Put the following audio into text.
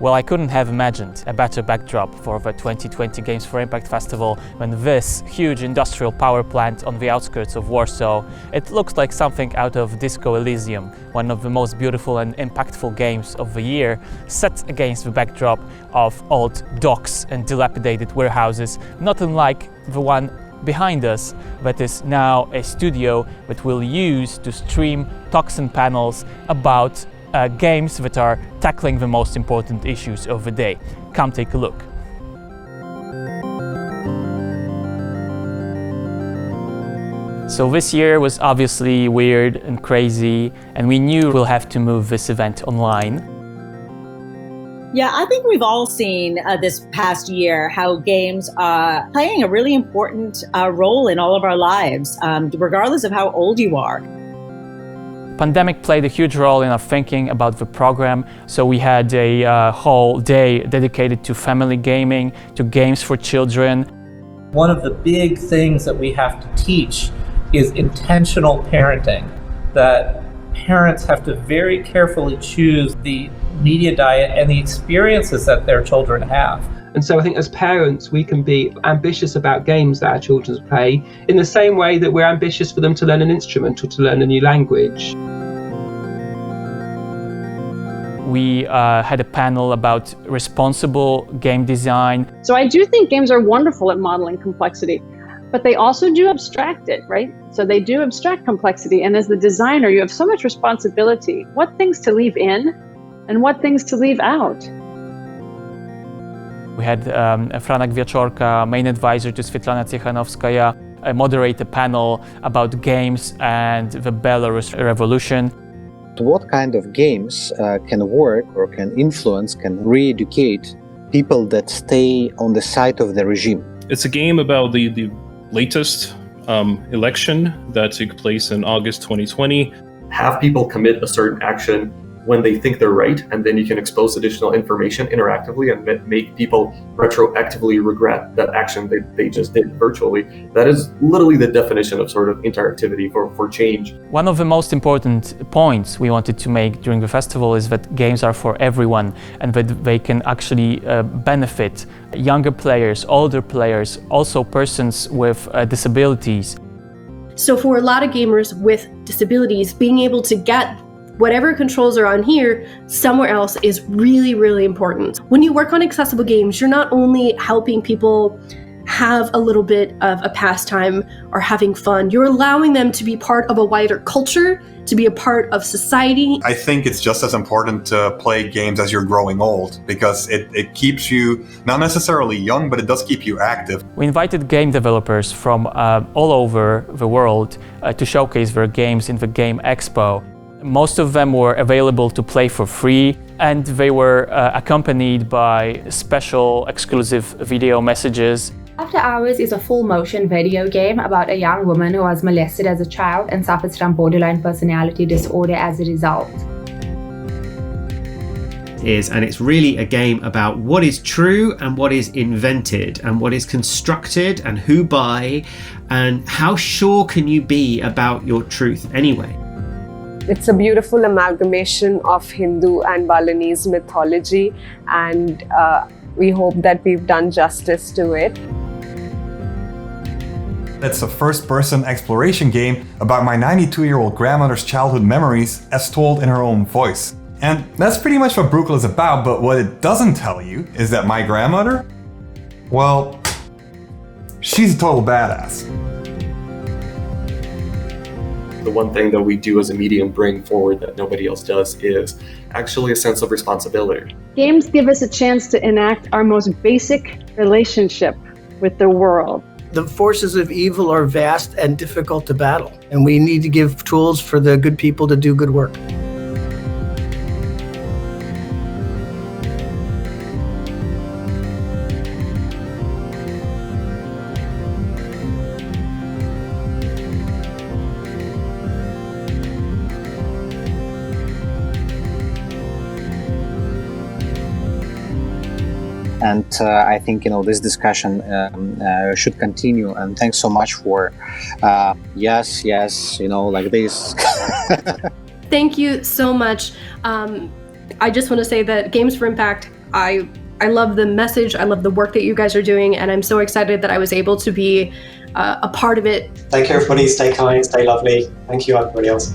Well, I couldn't have imagined a better backdrop for the 2020 Games for Impact Festival when this huge industrial power plant on the outskirts of Warsaw, it looks like something out of Disco Elysium, one of the most beautiful and impactful games of the year, set against the backdrop of old docks and dilapidated warehouses, not unlike the one behind us, that is now a studio that we'll use to stream talks and panels about games that are tackling the most important issues of the day. Come take a look. So this year was obviously weird and crazy, and we knew we'll have to move this event online. Yeah, I think we've all seen this past year how games are playing a really important role in all of our lives, regardless of how old you are. Pandemic played a huge role in our thinking about the program, so we had a whole day dedicated to family gaming, to games for children. One of the big things that we have to teach is intentional parenting, that parents have to very carefully choose the media diet and the experiences that their children have. And so I think as parents, we can be ambitious about games that our children play in the same way that we're ambitious for them to learn an instrument or to learn a new language. We had a panel about responsible game design. So I do think games are wonderful at modeling complexity, but they also do abstract it, right? So they do abstract complexity. And as the designer, you have so much responsibility, what things to leave in and what things to leave out. We had Franek Wieczorka, main advisor to Svetlana Tsikhanouskaya, moderate a panel about games and the Belarus revolution. What kind of games can work or can influence, can re-educate people that stay on the side of the regime? It's a game about the latest election that took place in August 2020. Have people commit a certain action when they think they're right, and then you can expose additional information interactively and make people retroactively regret that action they just did virtually. That is literally the definition of sort of interactivity for change. One of the most important points we wanted to make during the festival is that games are for everyone and that they can actually benefit younger players, older players, also persons with disabilities. So for a lot of gamers with disabilities, being able to get whatever controls are on here somewhere else is really, really important. When you work on accessible games, you're not only helping people have a little bit of a pastime or having fun, you're allowing them to be part of a wider culture, to be a part of society. I think it's just as important to play games as you're growing old, because it keeps you not necessarily young, but it does keep you active. We invited game developers from all over the world to showcase their games in the Game Expo. Most of them were available to play for free, and they were accompanied by special exclusive video messages. After Hours is a full-motion video game about a young woman who was molested as a child and suffers from borderline personality disorder as a result. And it's really a game about what is true and what is invented and what is constructed and who by, and how sure can you be about your truth anyway. It's a beautiful amalgamation of Hindu and Balinese mythology, and we hope that we've done justice to it. It's a first-person exploration game about my 92-year-old grandmother's childhood memories as told in her own voice. And that's pretty much what Bruegel is about, but what it doesn't tell you is that my grandmother, well, she's a total badass. The one thing that we do as a medium bring forward that nobody else does is actually a sense of responsibility. Games give us a chance to enact our most basic relationship with the world. The forces of evil are vast and difficult to battle, and we need to give tools for the good people to do good work. And I think this discussion should continue. And thanks so much for yes, like this. Thank you so much. I just want to say that Games for Impact I love the message. I love the work that you guys are doing, and I'm so excited that I was able to be a part of it. Thank you, everybody. Stay kind, stay lovely. Thank you, everybody else.